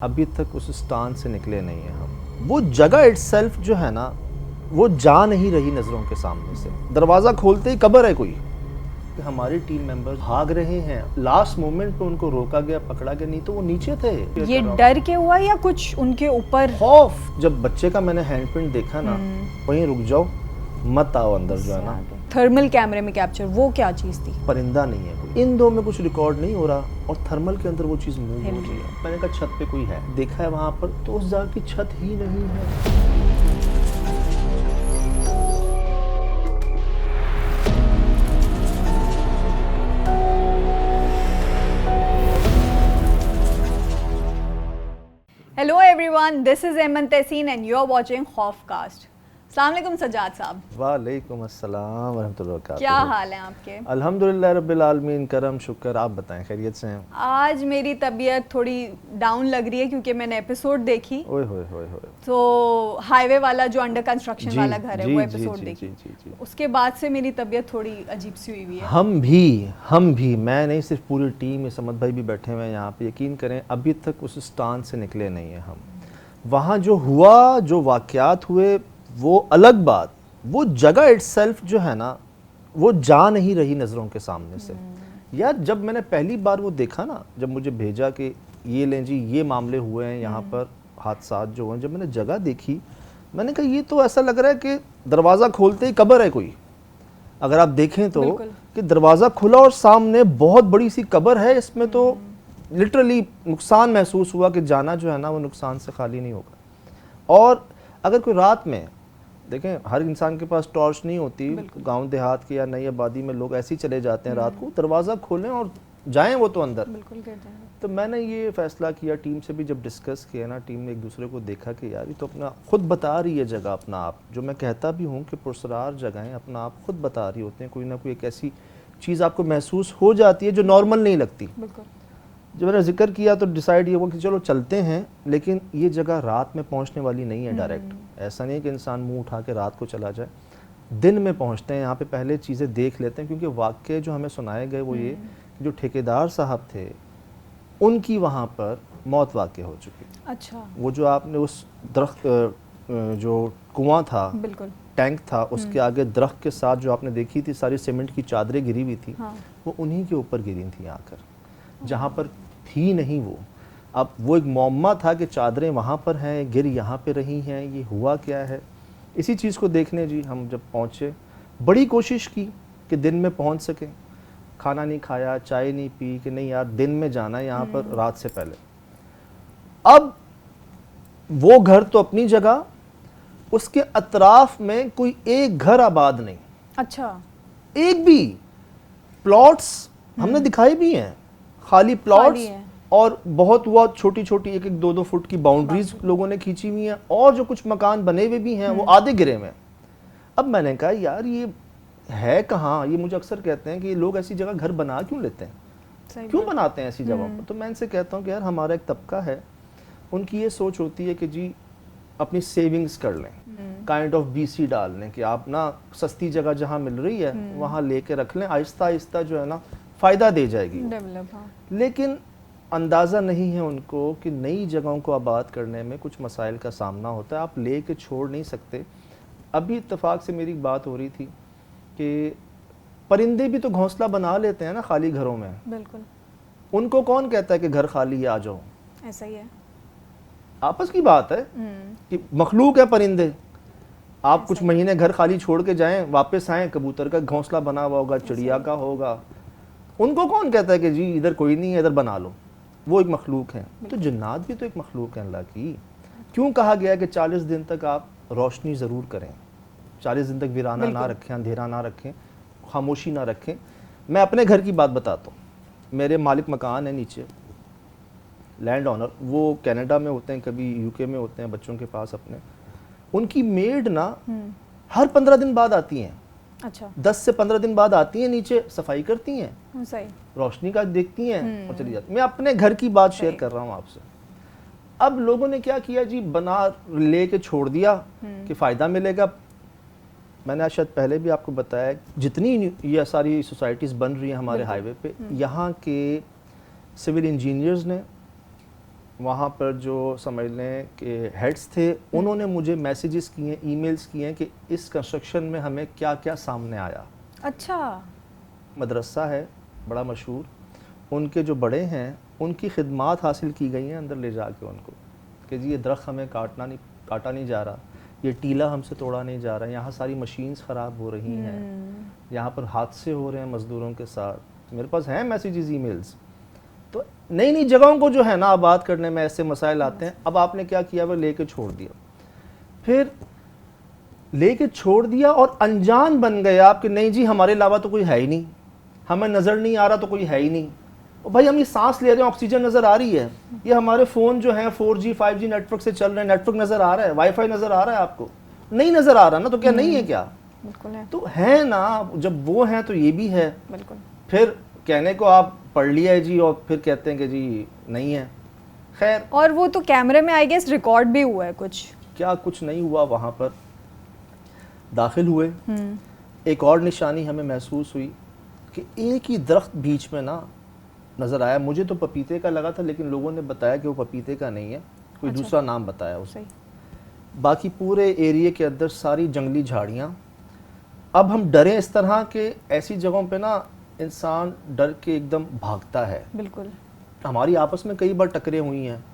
अभी तक उस स्थान से निकले नहीं हैं हम। वो जगह इटसेल्फ जो है ना, वो जा नहीं रही नज़रों के सामने से। दरवाज़ा खोलते ही कब्र है कोई। हमारे टीम मेंबर्स भाग रहे हैं, लास्ट मोमेंट पे उनको रोका गया, पकड़ा गया, नहीं तो वो नीचे थे। ये डर के हुआ या कुछ उनके ऊपर खौफ। जब बच्चे का मैंने हैंडप्रिंट देखा ना, वहीं रुक जाओ, मत आओ अंदर, जो है ना। थर्मल कैमरे में कैप्चर, वो क्या चीज़ थी? परिंदा नहीं है कोई, इन दो में कुछ रिकॉर्ड नहीं हो रहा और थर्मल के अंदर वो चीज़ मूव हो रही है। मैंने कहा छत पे कोई है, देखा है वहाँ पर, तो उस जगह की छत ही नहीं है। Hello everyone, this is Ayman Tehseen and you're watching Khofcast. अस्सलाम वालेकुम सज्जाद साहब। वालेकुम अस्सलाम वरहमतुल्लाहि वबरकातुहू। क्या हाल है आपके? अल्हम्दुलिल्लाह रब्बिल आलमीन, करम शुक्र। आप बताएं, खैरियत से हैं? आज मेरी तबीयत थोड़ी डाउन लग रही है क्योंकि मैंने एपिसोड देखी। ओए होए होए होए। तो हाईवे वाला जो अंडर कंस्ट्रक्शन जी, वाला घर है, जी, वो जी, एपिसोड जी, देखी। जी, जी। उसके बाद से मेरी तबीयत थोड़ी अजीब सी हुई हुई है। हम भी मैं नहीं, सिर्फ पूरी टीम, ये समद भाई भी बैठे हुए हैं यहाँ पे। यकीन करें, अभी तक उस स्थान से निकले नहीं हैं हम। वहाँ जो हुआ, जो वाक़यात हुए, वो अलग बात। वो जगह इटसेल्फ जो है ना, वो जा नहीं रही नज़रों के सामने से। यार, जब मैंने पहली बार वो देखा ना, जब मुझे भेजा कि ये लें जी, ये मामले हुए हैं यहाँ पर, हादसात जो हुए, जब मैंने जगह देखी, मैंने कहा ये तो ऐसा लग रहा है कि दरवाज़ा खोलते ही कब्र है कोई। अगर आप देखें तो कि दरवाज़ा खुला और सामने बहुत बड़ी सी कब्र है। इसमें तो लिटरली नुकसान महसूस हुआ कि जाना जो है ना, वो नुकसान से खाली नहीं होगा। और अगर कोई रात में देखें, हर इंसान के पास टॉर्च नहीं होती। गांव देहात की या नई आबादी में लोग ऐसे ही चले जाते हैं रात को, दरवाज़ा खोलें और जाएं वो तो अंदर। बिल्कुल कहते हैं। तो मैंने ये फैसला किया, टीम से भी जब डिस्कस किया ना, टीम ने एक दूसरे को देखा कि यार ये तो अपना खुद बता रही है जगह, अपना आप। जो मैं कहता भी हूँ कि पुरसरार जगहें अपना आप खुद बता रही होती हैं। कोई ना कोई एक ऐसी चीज़ आपको महसूस हो जाती है जो नॉर्मल नहीं लगती। बिल्कुल। जब मैंने जिक्र किया तो डिसाइड ये हुआ कि चलो चलते हैं, लेकिन ये जगह रात में पहुंचने वाली नहीं है डायरेक्ट। ऐसा नहीं है कि इंसान मुंह उठा के रात को चला जाए, दिन में पहुंचते हैं यहाँ पे, पहले चीज़ें देख लेते हैं। क्योंकि वाक़े जो हमें सुनाए गए वो ये, जो ठेकेदार साहब थे उनकी वहाँ पर मौत वाक़ हो चुकी। अच्छा। वो जो आपने उस दरख्त, जो कुआँ था, बिल्कुल, टैंक था, उसके आगे दरख्त के साथ जो आपने देखी थी सारी सीमेंट की चादरें गिरी हुई थी, वो उन्हीं के ऊपर गिरी थी आकर, जहाँ पर थी नहीं वो। अब वो एक मौमा था कि चादरें वहाँ पर हैं, गिर यहाँ पे रही हैं, ये हुआ क्या है। इसी चीज़ को देखने जी हम जब पहुँचे, बड़ी कोशिश की कि दिन में पहुँच सकें। खाना नहीं खाया, चाय नहीं पी, कि नहीं यार दिन में जाना है यहाँ पर, रात से पहले। अब वो घर तो अपनी जगह, उसके अतराफ में कोई एक घर आबाद नहीं। अच्छा। एक भी। प्लॉट्स हमने दिखाए भी हैं, खाली प्लॉट्स, और बहुत हुआ छोटी छोटी 1-1, 2-2 फुट की बाउंड्रीज लोगों ने खींची हुई हैं, और जो कुछ मकान बने हुए भी हैं वो आधे गिरे हुए हैं। अब मैंने कहा यार ये है कहाँ। ये मुझे अक्सर कहते हैं कि लोग ऐसी जगह घर बना क्यों लेते हैं, क्यों बनाते हैं ऐसी जगहों पर। तो मैं इनसे कहता हूँ कि यार हमारा एक तबका है, उनकी ये सोच होती है कि जी अपनी सेविंग्स कर लें, काइंड ऑफ BC डाल लें, कि आप ना सस्ती जगह जहाँ मिल रही है वहाँ लेके रख लें, आहिस्ता आहिस्ता जो है ना फ़ायदा दे जाएगी। लेकिन अंदाज़ा नहीं है उनको कि नई जगहों को आबाद करने में कुछ मसाइल का सामना होता है, आप ले के छोड़ नहीं सकते। अभी इत्तेफाक से मेरी बात हो रही थी कि परिंदे भी तो घोंसला बना लेते हैं ना खाली घरों में। बिल्कुल। उनको कौन कहता है कि घर खाली है आ जाओ। ऐसा ही है, आपस की बात है कि मखलूक है परिंदे। आप कुछ महीने घर खाली छोड़ के जाएं, वापस आएँ, कबूतर का घोंसला बना हुआ होगा, चिड़िया का होगा। उनको कौन कहता है कि जी इधर कोई नहीं है, इधर बना लो। वो एक मखलूक है। तो जन्नात भी तो एक मखलूक है अल्लाह की। क्यों कहा गया है कि 40 दिन तक आप रोशनी ज़रूर करें, 40 दिन तक वीराना ना रखें, अंधेरा ना रखें, खामोशी ना रखें। मैं अपने घर की बात बताता हूँ। मेरे मालिक मकान है नीचे, लैंड ऑनर, वो कनाडा में होते हैं, कभी UK में होते हैं बच्चों के पास अपने। उनकी मेड ना हर 15 दिन बाद आती हैं। अच्छा। 10 से 15 दिन बाद आती हैं, नीचे सफाई करती हैं, सही, रोशनी का देखती हैं और चली जाती। मैं अपने घर की बात शेयर कर रहा हूँ आपसे। अब लोगों ने क्या किया जी, बना ले के छोड़ दिया कि फ़ायदा मिलेगा। मैंने आज शायद पहले भी आपको बताया, जितनी ये सारी सोसाइटीज़ बन रही हैं हमारे हाईवे पे, यहाँ के सिविल इंजीनियर्स ने वहाँ पर जो समझ लें कि हेड्स थे, उन्होंने मुझे मैसेजेस किए, ईमेल्स किए हैं कि इस कंस्ट्रक्शन में हमें क्या क्या सामने आया। अच्छा। मदरसा है बड़ा मशहूर, उनके जो बड़े हैं उनकी खिदमात हासिल की गई हैं अंदर ले जाके उनको, कि जी ये दरख्त हमें काटा नहीं जा रहा, ये टीला हमसे तोड़ा नहीं जा रहा, यहाँ सारी मशीन्स ख़राब हो रही हैं, यहाँ पर हादसे हो रहे हैं मज़दूरों के साथ। मेरे पास हैं मैसेजेस, ईमेल्स। तो नई नई जगहों को जो है ना आबाद करने में ऐसे मसाइल आते हैं। अब आपने क्या किया, वो लेके छोड़ दिया, फिर लेके छोड़ दिया और अनजान बन गए आप कि नहीं जी हमारे अलावा तो कोई है ही नहीं, हमें नज़र नहीं आ रहा तो कोई है ही नहीं। और भाई हम ये सांस ले रहे हैं, ऑक्सीजन नज़र आ रही है, ये हमारे फ़ोन जो हैं 4G 5G नेटवर्क से चल रहे हैं, नेटवर्क नज़र आ रहा है, वाईफाई नज़र आ रहा है, आपको नहीं नज़र आ रहा ना, तो क्या नहीं है क्या? बिल्कुल है। तो है ना, जब वो है तो ये भी है। बिल्कुल। फिर कहने को आप पढ़ लिया है जी और फिर कहते हैं कि जी नहीं है। खैर, और वो तो कैमरे में आई गेस रिकॉर्ड भी हुआ है कुछ। क्या कुछ नहीं हुआ, वहाँ पर दाखिल हुए, एक और निशानी हमें महसूस हुई कि एक ही दरख्त बीच में ना नज़र आया। मुझे तो पपीते का लगा था, लेकिन लोगों ने बताया कि वो पपीते का नहीं है, कोई अच्छा। दूसरा नाम बताया उसने। सही। बाकी पूरे एरिया के अंदर सारी जंगली झाड़ियाँ। अब हम डरे इस तरह के, ऐसी जगहों पे ना इंसान डर के एकदम भागता है। बिल्कुल। हमारी आपस में कई बार टकरें हुई हैं,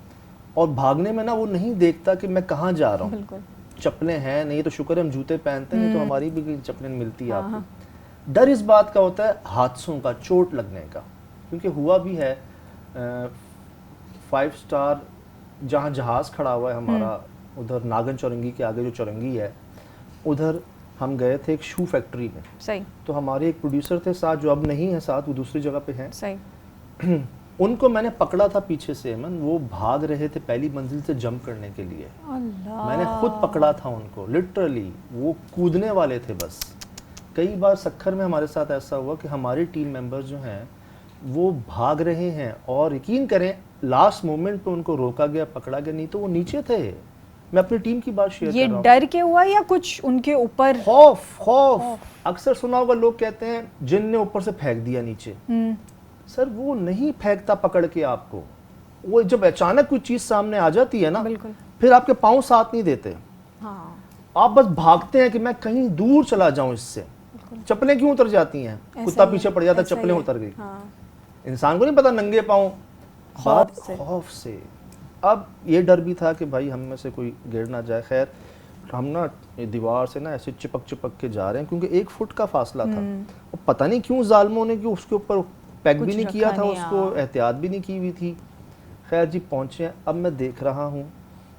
और भागने में ना वो नहीं देखता कि मैं कहाँ जा रहा हूँ। बिल्कुल। चप्पलें हैं नहीं तो शुक्र हम जूते पहनते हैं, नहीं तो हमारी भी चप्पलें मिलती है आपको। डर इस बात का होता है हादसों का, चोट लगने का, क्योंकि हुआ भी है 5 स्टार जहाँ जहाज़ खड़ा हुआ है हमारा, उधर नागन चौरंगी के आगे जो चौरंगी है, उधर हम गए थे एक शू फैक्ट्री में। सही। तो हमारे एक प्रोड्यूसर थे साथ, जो अब नहीं है साथ, वो दूसरी जगह पे हैं। सही। उनको मैंने पकड़ा था पीछे से, मन वो भाग रहे थे पहली मंजिल से जंप करने के लिए। अल्लाह। मैंने खुद पकड़ा था उनको, लिटरली वो कूदने वाले थे बस। कई बार सखर में हमारे साथ ऐसा हुआ कि हमारे टीम मेंबर्स जो हैं वो भाग रहे हैं, और यकीन करें लास्ट मोमेंट पे उनको रोका गया, पकड़ा गया, नहीं तो वो नीचे थे। मैं अपनी टीम की बात शेयर कर ये रहा हूँ। डर के हुआ या कुछ उनके ऊपर? खौफ। अक्सर सुना होगा, लोग कहते हैं जिन ने ऊपर से फेंक दिया नीचे। सर वो नहीं फेंकता पकड़ के आपको, वो जब अचानक कोई चीज सामने आ जाती है ना, बिल्कुल। फिर आपके पाँव साथ नहीं देते। हाँ। आप बस भागते हैं कि मैं कहीं दूर चला जाऊं इससे। चप्पलें क्यों उतर जाती हैं, कुत्ता पीछे पड़ जाता, चप्पलें उतर गई। हाँ। इंसान को नहीं पता नंगे पाँव, खौफ से। अब ये डर भी था कि भाई हम में से कोई गिर ना जाए। खैर हम ना दीवार से ना ऐसे चिपक के जा रहे हैं, क्योंकि 1 फुट का फासला था, और पता नहीं क्यों जालिमों ने कि उसके ऊपर पैक भी नहीं किया था, उसको एहतियात भी नहीं की हुई थी। खैर जी पहुँचे। अब मैं देख रहा हूँ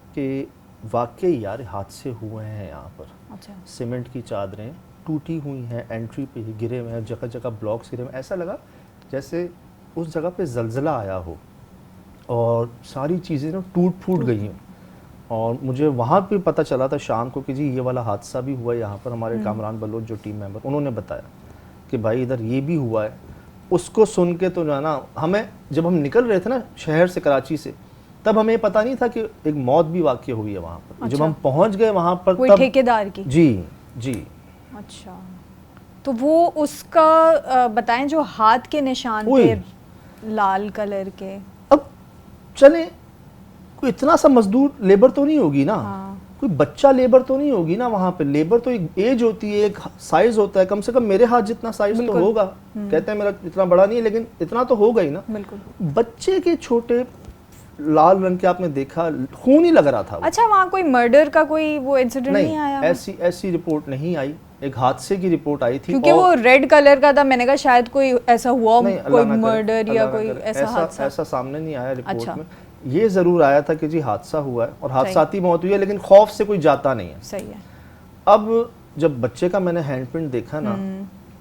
कि वाकई यार हादसे हुए हैं यहाँ पर। अच्छा। सीमेंट की चादरें टूटी हुई हैं, एंट्री पे ही गिरे हुए हैं, जगह जगह ब्लॉक्स गिरे हुए हैं। ऐसा लगा जैसे उस जगह पे ज़लज़ला आया हो और सारी चीज़ें ना टूट फूट गई हैं। और मुझे वहाँ पे पता चला था शाम को कि जी ये वाला हादसा भी हुआ है यहाँ पर। हमारे कामरान बलोच जो टीम मेंबर, उन्होंने बताया कि भाई इधर ये भी हुआ है। उसको सुन के तो जो है ना, हमें जब हम निकल रहे थे ना शहर से, कराची से, तब हमें पता नहीं था कि एक मौत भी वाक़ई हुई है वहाँ पर। अच्छा। जब हम पहुँच गए वहाँ पर कोई तब ठेकेदार की? जी। अच्छा। तो वो उसका बताएं, जो हाथ के निशान थे लाल कलर के। अब चले, कोई इतना सा मजदूर लेबर तो नहीं होगी ना। हाँ। कोई बच्चा लेबर तो नहीं होगी ना वहाँ पे। लेबर तो एक एज होती है, एक साइज होता है, कम से कम मेरे हाथ जितना साइज तो होगा। कहते हैं मेरा इतना बड़ा नहीं है, लेकिन इतना तो होगा ही ना। बिल्कुल। बच्चे के छोटे लाल रंग के आपने देखा, खून ही लग रहा था। अच्छा, वहाँ कोई मर्डर का कोई वो इंसिडेंट नहीं आया? ऐसी रिपोर्ट नहीं आई। एक हादसे की रिपोर्ट आई थी, क्योंकि वो रेड कलर का था। मैंने कहा शायद कोई ऐसा हुआ, कोई मर्डर या कोई ऐसा सामने नहीं आया रिपोर्ट में। ये जरूर आया था कि जी हादसा हुआ है और हादसाती मौत हुई है, लेकिन खौफ से कोई जाता नहीं है। सही है। अब जब बच्चे का मैंने हैंडप्रिंट देखा ना,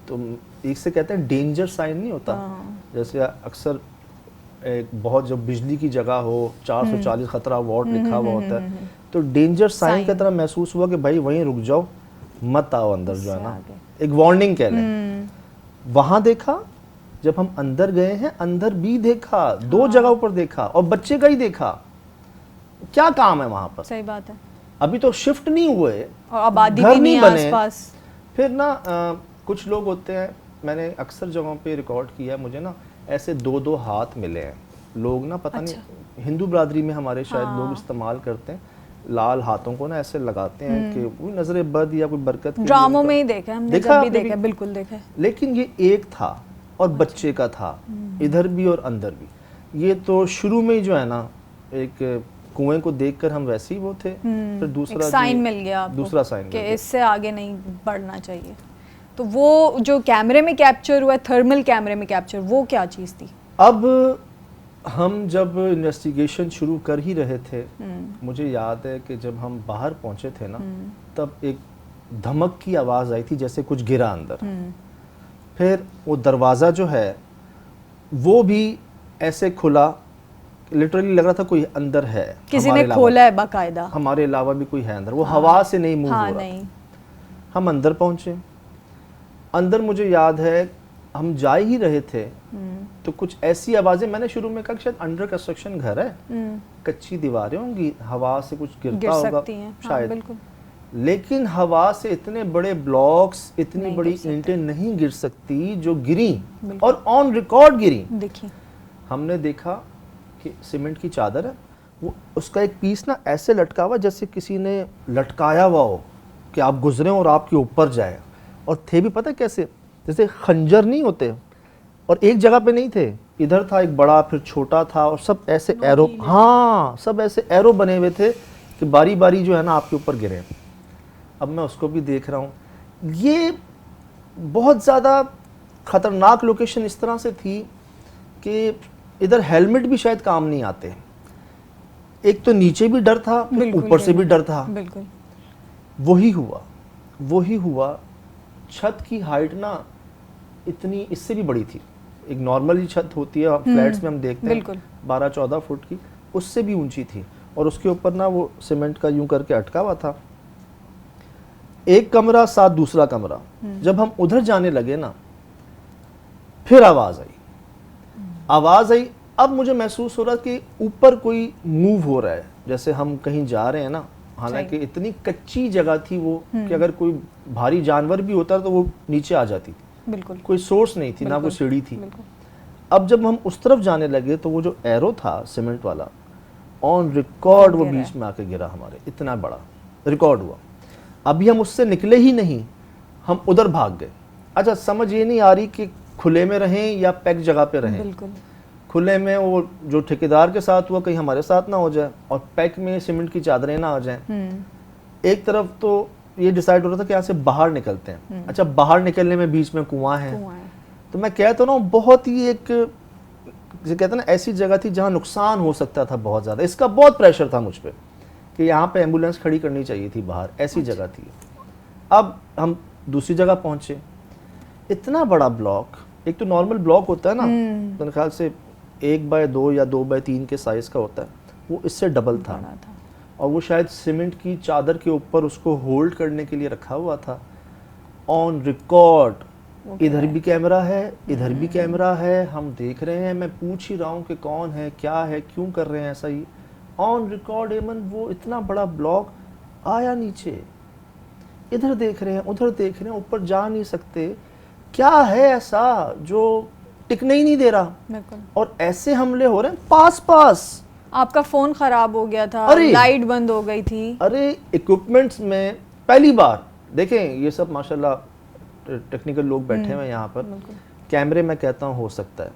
तो एक से कहते हैं डेंजर साइन नहीं होता, जैसे अक्सर एक बहुत जब बिजली की जगह हो 440 खतरा वाट लिखा हुआ होता है, तो डेंजर साइन की तरह महसूस हुआ कि भाई वहीं रुक जाओ, मत आओ अंदर, जो है ना, एक वार्निंग कह लें। वहां देखा, जब हम अंदर गए हैं अंदर भी देखा, 2 जगहों पर देखा, और बच्चे का ही देखा। क्या काम है वहां पर? सही बात है। अभी तो शिफ्ट नहीं हुए और आबादी भी नहीं बने आसपास। फिर ना कुछ लोग होते हैं, मैंने अक्सर जगहों पे रिकॉर्ड किया, मुझे ना ऐसे 2-2 हाथ मिले हैं लोग ना पता नहीं हिंदू बरादरी में हमारे शायद लोग इस्तेमाल करते हैं, लाल हाथों को ना ऐसे लगाते हैं कि कोई नजर बद या कोई बरकत के ड्रामों लिए में ही देखा है हमने, देखा जब भी आपने देखा है, बिल्कुल देखा है। लेकिन ये एक था और बच्चे का था, इधर भी और अंदर भी। ये तो शुरू में ही जो है ना, एक कुएं को देखकर हम वैसे ही वो थे, फिर दूसरा साइन मिल गया आपको, दूसरा साइन कि इससे आगे नहीं बढ़ना चाहिए। तो वो जो कैमरे में कैप्चर हुआ, थर्मल कैमरे में कैप्चर, वो क्या चीज़ थी? अब हम जब इन्वेस्टिगेशन शुरू कर ही रहे थे, मुझे याद है कि जब हम बाहर पहुंचे थे ना, तब एक धमक की आवाज़ आई थी जैसे कुछ गिरा अंदर। फिर वो दरवाज़ा जो है वो भी ऐसे खुला, लिटरली लग रहा था कोई अंदर है, किसी ने खोला है बाकायदा, हमारे अलावा भी कोई है अंदर। वो हवा से नहीं मूव हो रहा नहीं। हम अंदर पहुंचे। अंदर मुझे याद है हम जा ही रहे थे तो कुछ ऐसी आवाजें, मैंने शुरू में कहा शायद अंडर कंस्ट्रक्शन घर है, कच्ची दीवारें होंगी, हवा से कुछ गिरता होगा शायद। बिल्कुल। लेकिन हवा से इतने बड़े ब्लॉक्स, इतनी बड़ी ईंटें नहीं गिर सकती जो गिरी, और ऑन रिकॉर्ड गिरी। देखिए, हमने देखा कि सीमेंट की चादर है, वो उसका एक पीस ना ऐसे लटका हुआ जैसे किसी ने लटकाया हुआ हो कि आप गुजरे और आपके ऊपर जाए। और थे भी पता कैसे, जैसे खंजर नहीं होते, और एक जगह पे नहीं थे, इधर था एक बड़ा, फिर छोटा था, और सब ऐसे एरो, हाँ सब ऐसे एरो बने हुए थे कि बारी बारी जो है ना आपके ऊपर गिरे। अब मैं उसको भी देख रहा हूँ। ये बहुत ज़्यादा ख़तरनाक लोकेशन इस तरह से थी कि इधर हेलमेट भी शायद काम नहीं आते। एक तो नीचे भी डर था, ऊपर से भी डर था। बिल्कुल। वही हुआ। छत की हाइट ना इतनी, इससे भी बड़ी थी। एक नॉर्मली छत होती है फ्लैट्स में हम देखते हैं 12-14 फुट की, उससे भी ऊंची थी, और उसके ऊपर ना वो सीमेंट का यूं करके अटका हुआ था। एक कमरा साथ दूसरा कमरा। जब हम उधर जाने लगे ना, फिर आवाज आई। अब मुझे महसूस हो रहा कि ऊपर कोई मूव हो रहा है, जैसे हम कहीं जा रहे हैं ना। हालांकि इतनी कच्ची जगह थी वो कि अगर कोई भारी जानवर भी होता तो वो नीचे आ जाती। बिल्कुल। कोई सोर्स नहीं थी, ना कोई सीढ़ी थी। अब जब हम उस तरफ जाने लगे तो वो जो एरो था सीमेंट वाला, ऑन रिकॉर्ड वो बीच में आके गिरा हमारे, इतना बड़ा रिकॉर्ड हुआ। अभी हम उससे निकले ही नहीं, हम उधर भाग गए। अच्छा, समझ ये नहीं आ रही कि खुले में रहें या पैक जगह पे रहें। बिल्कुल। खुले में वो जो ठेकेदार के साथ हुआ कहीं हमारे साथ ना हो जाए, और पैक में सीमेंट की चादरें ना आ जाएं। एक तरफ तो ये डिसाइड हो रहा था कि यहाँ से बाहर निकलते हैं। अच्छा, बाहर निकलने में बीच में कुआं है। तो मैं कहता हूँ बहुत ही एक, जिसे कहते हैं ना, ऐसी जगह थी जहाँ नुकसान हो सकता था बहुत ज़्यादा। इसका बहुत प्रेशर था मुझ पर कि यहाँ पे एम्बुलेंस खड़ी करनी चाहिए थी बाहर, ऐसी जगह थी। अब हम दूसरी जगह पहुँचे। इतना बड़ा ब्लॉक, एक तो नॉर्मल ब्लॉक होता है ना, मेरे ख्याल से 1x2 या 2x3 के साइज का होता है, वो इससे डबल था। और वो शायद सीमेंट की चादर के ऊपर उसको होल्ड करने के लिए रखा हुआ था। ऑन रिकॉर्ड, इधर भी कैमरा है, इधर भी कैमरा है, हम देख रहे हैं। मैं पूछ ही रहा हूँ कि कौन है, क्या है, क्यों कर रहे हैं ऐसा ही। ऑन रिकॉर्ड एमन, वो इतना बड़ा ब्लॉक आया नीचे, इधर देख रहे हैं, उधर देख रहे हैं, ऊपर जा नहीं सकते। क्या है ऐसा जो टिकने ही नहीं दे रहा, और ऐसे हमले हो रहे हैं पास। आपका फोन खराब हो गया था, लाइट बंद हो गई थी। अरे इक्विपमेंट्स में पहली बार देखें, ये सब माशाल्लाह टेक्निकल लोग बैठे हुए हैं यहाँ पर। कैमरे में कहता हूँ हो सकता है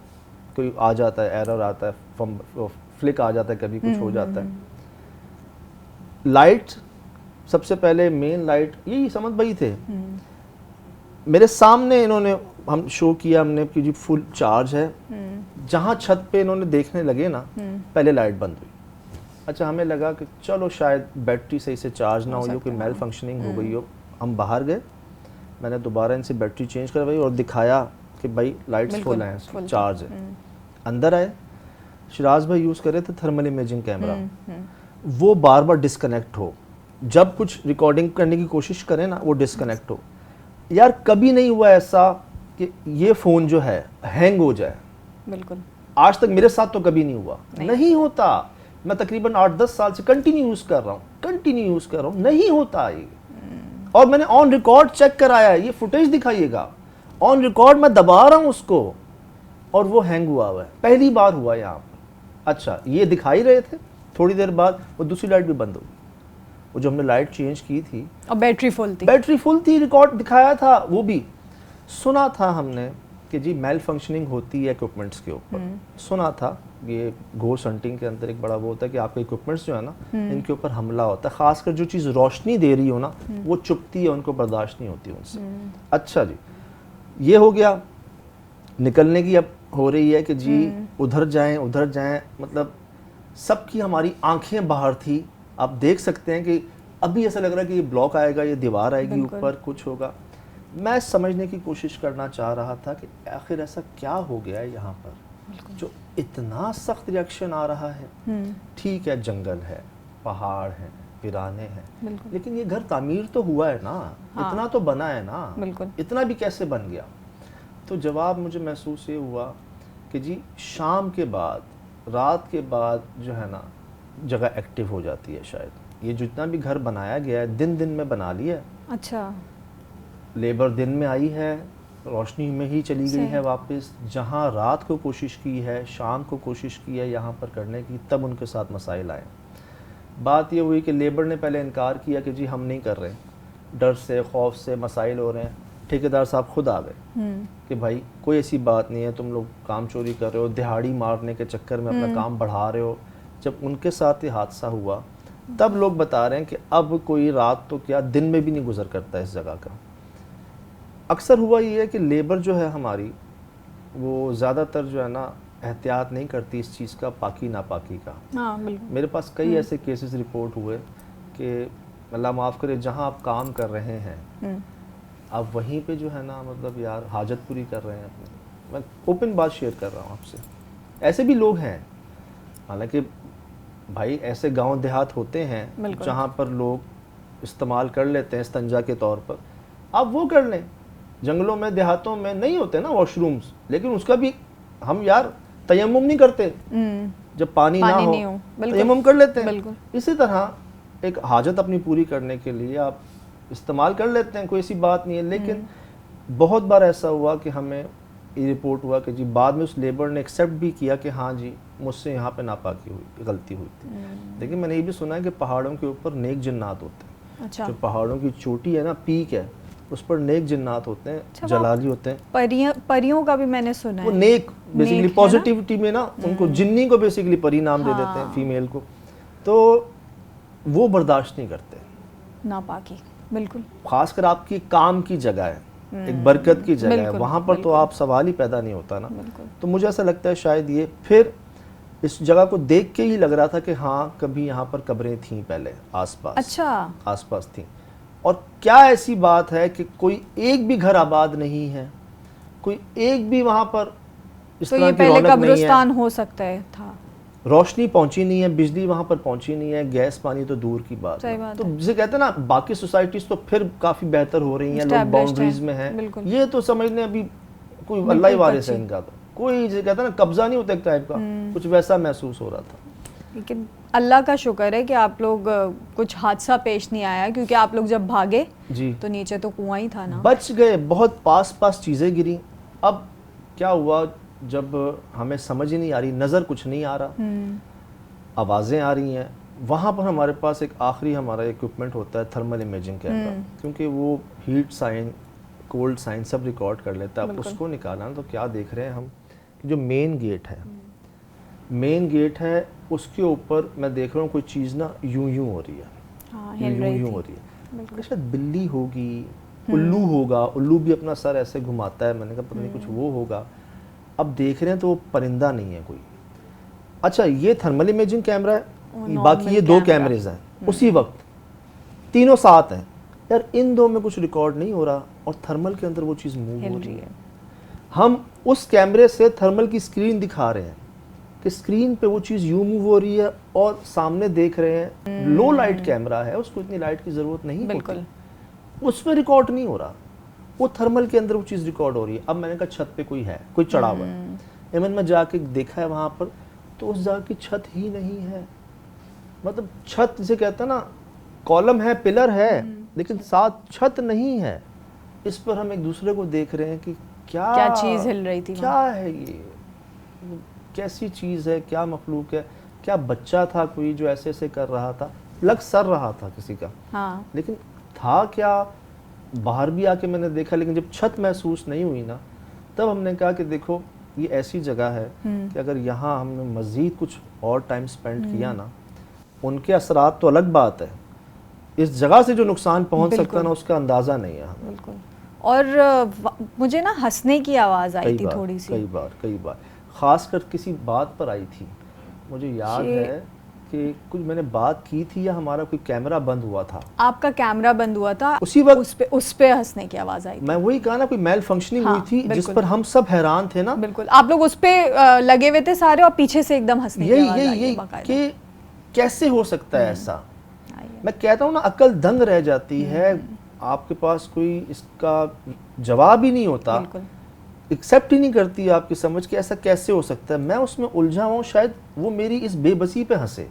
कोई आ जाता है, एरर आता है, फ्लिक आ जाता है, कभी कुछ हो जाता है। लाइट सबसे पहले, मेन लाइट यही समझ भाई थे मेरे सामने। इन्होंने, हम शो किया हमने कि जी फुल चार्ज है। जहाँ छत पे इन्होंने देखने लगे ना, पहले लाइट बंद हुई। अच्छा, हमें लगा कि चलो शायद बैटरी सही से चार्ज ना हुई हो, कोई मेल फंक्शनिंग हो गई हो। हम बाहर गए, मैंने दोबारा इनसे बैटरी चेंज करवाई और दिखाया कि भाई लाइट्स फुल हैं, चार्ज है। अंदर आए, शिराज भाई यूज़ कर रहे थे थर्मल इमेजिंग कैमरा, वो बार बार डिस्कनेक्ट हो। जब कुछ रिकॉर्डिंग करने की कोशिश करें ना, वो डिस्कनेक्ट हो। यार कभी नहीं हुआ ऐसा कि ये फ़ोन जो है हैंग हो जाए। बिल्कुल। आज तक मेरे साथ तो कभी नहीं हुआ, नहीं होता। मैं तकरीबन 8-10 साल से कंटिन्यू यूज़ कर रहा हूँ, नहीं होता ये। और मैंने ऑन रिकॉर्ड चेक कराया है, ये फुटेज दिखाइएगा, ऑन रिकॉर्ड मैं दबा रहा हूँ उसको और वो हैंग हुआ है। पहली बार हुआ यहाँ पर। अच्छा ये दिखाई रहे थे, थोड़ी देर बाद वो दूसरी लाइट भी बंद हो गई। वो जो हमने लाइट चेंज की थी और बैटरी फुल थी, रिकॉर्ड दिखाया था, वो भी सुना था हमने कि जी मेल फंक्शनिंग होती है इक्विपमेंट्स के ऊपर। सुना था ये घोस्ट हंटिंग के अंदर एक बड़ा वो होता है कि आपके इक्विपमेंट्स जो है ना इनके ऊपर हमला होता है, खासकर जो चीज़ रोशनी दे रही हो ना वो चुभती है, उनको बर्दाश्त नहीं होती उनसे। अच्छा जी, ये हो गया। निकलने की अब हो रही है कि जी उधर जाएं, मतलब सबकी हमारी आंखें बाहर थी। आप देख सकते हैं कि अभी ऐसा लग रहा है कि ये ब्लॉक आएगा, ये दीवार आएगी ऊपर, कुछ होगा। मैं समझने की कोशिश करना चाह रहा था कि आखिर ऐसा क्या हो गया है यहाँ पर जो इतना सख्त रिएक्शन आ रहा है। ठीक है, जंगल है, पहाड़ हैं, वीराने हैं, लेकिन ये घर तामीर तो हुआ है ना, इतना तो बना है ना, इतना भी कैसे बन गया? तो जवाब मुझे महसूस ये हुआ कि जी शाम के बाद, रात के बाद जो है ना जगह एक्टिव हो जाती है शायद। ये जितना भी घर बनाया गया है दिन दिन में बना लिया है। अच्छा, लेबर दिन में आई है, रोशनी में ही चली गई है वापस। जहाँ रात को कोशिश की है, शाम को कोशिश की है यहाँ पर करने की, तब उनके साथ मसाइल आए। बात ये हुई कि लेबर ने पहले इनकार किया कि जी हम नहीं कर रहे, डर से खौफ से मसाइल हो रहे हैं। ठेकेदार साहब खुद आ गए कि भाई कोई ऐसी बात नहीं है, तुम लोग काम चोरी कर रहे हो, दिहाड़ी मारने के चक्कर में अपना काम बढ़ा रहे हो। जब उनके साथ ये हादसा हुआ तब लोग बता रहे हैं कि अब कोई रात तो क्या दिन में भी नहीं गुजर करता इस जगह का। अक्सर हुआ ये है कि लेबर जो है हमारी वो ज़्यादातर जो है ना एहतियात नहीं करती इस चीज़ का, पाकी नापाकी का। हाँ, बिल्कुल। मेरे पास कई ऐसे केसेस रिपोर्ट हुए कि अल्लाह माफ़ करे, जहाँ आप काम कर रहे हैं आप वहीं पे जो है ना मतलब यार हाजत पूरी कर रहे हैं अपनी। मैं ओपन बात शेयर कर रहा हूँ आपसे, ऐसे भी लोग हैं। हालांकि भाई ऐसे गांव देहात होते हैं जहाँ पर लोग इस्तेमाल कर लेते हैं इस्तंजा के तौर पर, आप वो कर लें। जंगलों में देहातों में नहीं होते ना वॉशरूम्स, लेकिन उसका भी हम यार तयम्मुम नहीं करते, जब पानी ना हो तयम्मुम कर लेते हैं। इसी तरह एक हाजत अपनी पूरी करने के लिए आप इस्तेमाल कर लेते हैं, कोई ऐसी बात नहीं है। लेकिन बहुत बार ऐसा हुआ कि हमें ये रिपोर्ट हुआ कि जी बाद में उस लेबर ने एक्सेप्ट भी किया कि हाँ जी मुझसे यहाँ पे नापाकी हुई, गलती हुई थी। लेकिन मैंने ये भी सुना है कि पहाड़ों के ऊपर नेक जिन्नात होते हैं। अच्छा। जो पहाड़ों की चोटी है ना, पीक है, उस पर नेक जिन्नात होते हैं। अच्छा, जलाली होते हैं। परियों का भी मैंने सुना है। वो नेक बेसिकली पॉजिटिविटी में ना उनको जिन्नी को बेसिकली परी नाम दे देते हैं फीमेल को, तो वो बर्दाश्त नहीं करते नापाकी। बिल्कुल, खासकर आपकी काम की जगह है, एक बरकत की जगह है, वहाँ पर तो आप सवाल ही पैदा नहीं होता ना। तो मुझे ऐसा लगता है शायद ये फिर इस जगह को देख के ही लग रहा था कि हाँ कभी यहाँ पर कब्रें थीं पहले आसपास। अच्छा, आसपास थीं। और क्या ऐसी बात है कि कोई एक भी घर आबाद नहीं है, कोई एक भी वहाँ पर इस तरह की रौनक नहीं है। कब्रिस्तान हो सकता है था, रोशनी पहुंची नहीं है, बिजली वहां पर पहुंची नहीं है, गैस पानी तो दूर की बात है। तो जिसे कहते हैं ना बाकी सोसाइटीज तो फिर काफी बेहतर हो रही हैं, लोग बाउंड्रीज में हैं। ये तो समझ लें अभी कोई अल्लाह ही वारिस है इनका, तो कोई जिसे कहते हैं ना कब्जा नहीं होता एक टाइप का, कुछ वैसा महसूस हो रहा था। लेकिन अल्लाह का शुक्र है कि आप लोग कुछ हादसा पेश नहीं आया, क्योंकि आप लोग जब भागे जी तो नीचे तो कुआं ही था ना, बच गए। बहुत पास चीजें गिरी। अब क्या हुआ, जब हमें समझ ही नहीं आ रही, नज़र कुछ नहीं आ रहा, आवाज़ें आ रही हैं, वहाँ पर हमारे पास एक आखिरी हमारा इक्विपमेंट होता है थर्मल इमेजिंग कैमरा, क्योंकि वो हीट साइन, कोल्ड साइन सब रिकॉर्ड कर लेता है। अब उसको निकालना, तो क्या देख रहे हैं हम, जो मेन गेट है, मेन गेट है उसके ऊपर मैं देख रहा हूँ कोई चीज़ ना यूं हो रही है, यूं हो रही है। शायद बिल्ली होगी, उल्लू होगा, उल्लू भी अपना सर ऐसे घुमाता है, मैंने कहा पता नहीं कुछ वो होगा। अब देख रहे हैं तो वो परिंदा नहीं है कोई। अच्छा, ये थर्मल इमेजिंग कैमरा है, बाकी ये दो कैमरेज हैं उसी वक्त, तीनों साथ हैं यार। इन दो में कुछ रिकॉर्ड नहीं हो रहा और थर्मल के अंदर वो चीज़ मूव हो रही है। हम उस कैमरे से थर्मल की स्क्रीन दिखा रहे हैं कि स्क्रीन पे वो चीज़ यूं मूव हो रही है और सामने देख रहे हैं। लो लाइट कैमरा है, उसको इतनी लाइट की ज़रूरत नहीं होती, उसमें रिकॉर्ड नहीं हो रहा, वो थर्मल के अंदर वो चीज़ रिकॉर्ड हो रही है। अब मैंने कहा छत पे कोई है, कोई चढ़ा हुआ है। इवन मैं जाके देखा है वहाँ पर, तो उस जगह की छत ही नहीं है। मतलब छत जिसे कहते हैं ना, कॉलम है, पिलर है, लेकिन साथ छत नहीं है। इस पर हम एक दूसरे को देख रहे हैं कि क्या चीज़ हिल रही थी, क्या है ये, कैसी चीज़ है, क्या मखलूक है, क्या बच्चा था कोई जो ऐसे ऐसे कर रहा था, लग सर रहा था किसी का, हाँ। लेकिन था क्या, बाहर भी आके मैंने देखा, लेकिन जब छत महसूस नहीं हुई ना, तब हमने कहा कि देखो ये ऐसी जगह है कि अगर यहाँ हमने मज़ीद कुछ और टाइम स्पेंड किया ना, उनके असरात तो अलग बात है, इस जगह से जो नुकसान पहुंच सकता है ना, उसका अंदाज़ा नहीं है हमें। बिल्कुल। और मुझे ना हंसने की आवाज़ आई थी थोड़ी सी, कई बार खासकर किसी बात पर आई थी, मुझे याद है कि कुछ मैंने बात की थी या हमारा कोई कैमरा बंद हुआ था, आपका कैमरा बंद हुआ था, उसी वक्त उस पे हंसने की आवाज़ आई थी। मैं वही कहा ना, कोई मेल फंक्शनिंग हाँ, हुई थी जिस पर हम सब हैरान थे ना। बिल्कुल, आप लोग उस पे लगे हुए थे सारे और पीछे से एकदम हंसने की आवाज़ आई है बाकायदा। कि कैसे हो सकता है ऐसा। मैं कहता हूँ ना, अकल दंग रह जाती है, आपके पास कोई इसका जवाब ही नहीं होता, एक्सेप्ट ही नहीं करती आपकी समझ कि ऐसा कैसे हो सकता है। मैं उसमें उलझा हूँ, शायद वो मेरी इस बेबसी पे हंसे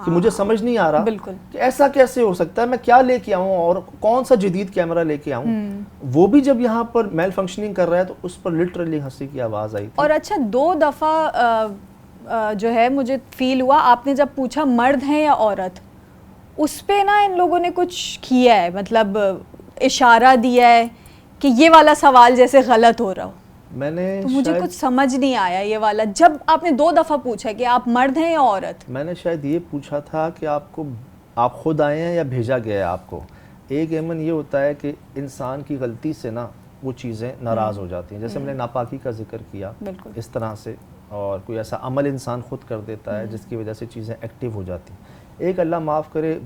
कि मुझे समझ नहीं आ रहा कि ऐसा कैसे हो सकता है, मैं क्या लेके आऊँ और कौन सा जदीद कैमरा लेके आऊँ। वो भी जब यहाँ पर मेल फंक्शनिंग कर रहा है तो उस पर लिटरली हंसी की आवाज़ आई थी। और अच्छा, 2 दफ़ा जो है मुझे फील हुआ, आपने जब पूछा मर्द हैं या औरत, उस पे ना इन लोगों ने कुछ किया है, मतलब इशारा दिया है कि ये वाला सवाल जैसे गलत हो रहा हो। मैंने तो मुझे कुछ समझ नहीं आया ये वाला, जब आपने 2 दफ़ा पूछा कि आप मर्द हैं या औरत। मैंने शायद ये पूछा था कि आप खुद आए हैं या भेजा गया है आपको। एक एमन ये होता है कि इंसान की गलती से ना वो चीज़ें नाराज़ हो जाती हैं, जैसे मैंने नापाकी का जिक्र किया इस तरह से, और कोई ऐसा अमल इंसान खुद कर देता है जिसकी वजह से चीज़ें एक्टिव हो जाती हैं। एक अल्लाह माफ़ करे,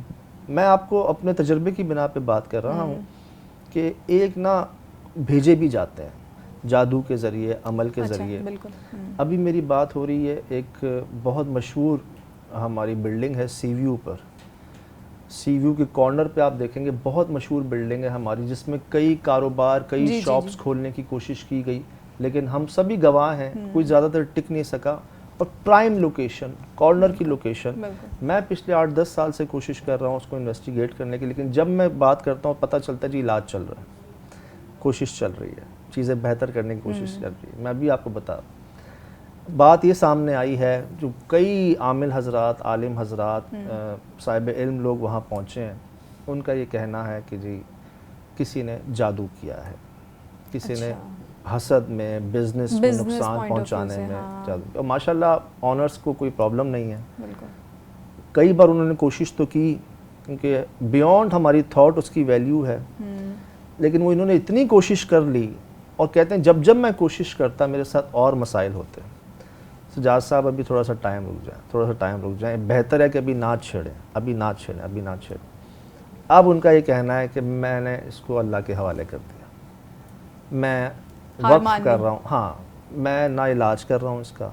मैं आपको अपने तजर्बे की बिना पे बात कर रहा हूँ कि एक ना भेजे भी जाते हैं जादू के ज़रिए, अमल के ज़रिए। अभी मेरी बात हो रही है, एक बहुत मशहूर हमारी बिल्डिंग है सीव्यू पर, सीव्यू के कॉर्नर पे आप देखेंगे, बहुत मशहूर बिल्डिंग है हमारी, जिसमें कई कारोबार, कई शॉप्स खोलने की कोशिश की गई, लेकिन हम सभी गवाह हैं, कोई ज़्यादातर टिक नहीं सका। और प्राइम लोकेशन, कॉर्नर की लोकेशन, मैं पिछले 8-10 साल से कोशिश कर रहा हूँ उसको इन्वेस्टिगेट करने की, लेकिन जब मैं बात करता हूँ पता चलता है जी इलाज चल रहा है, कोशिश चल रही है, चीज़ें बेहतर करने की कोशिश कर रही है। मैं भी आपको बता, बात ये सामने आई है, जो कई आमिल हजरात, आलिम हजरात, साहिब इल्म लोग वहाँ पहुँचे हैं, उनका ये कहना है कि जी किसी ने जादू किया है, किसी ने हसद में, बिजनेस में नुकसान पहुंचाने में जादू। और माशाल्लाह ऑनर्स को कोई प्रॉब्लम नहीं है, कई बार उन्होंने कोशिश तो की, क्योंकि बियॉन्ड हमारी थॉट उसकी वैल्यू है, लेकिन वो इन्होंने इतनी कोशिश कर ली, और कहते हैं जब जब मैं कोशिश करता मेरे साथ और मसाइल होते हैं। सजाद साहब अभी थोड़ा सा टाइम रुक जाए, थोड़ा सा टाइम रुक जाए, बेहतर है कि अभी ना छेड़ें, अभी ना छेड़ें, अभी ना छेड़ें। अब उनका ये कहना है कि मैंने इसको अल्लाह के हवाले कर दिया, मैं वक्फ कर रहा हूँ, हाँ मैं ना इलाज कर रहा हूँ इसका,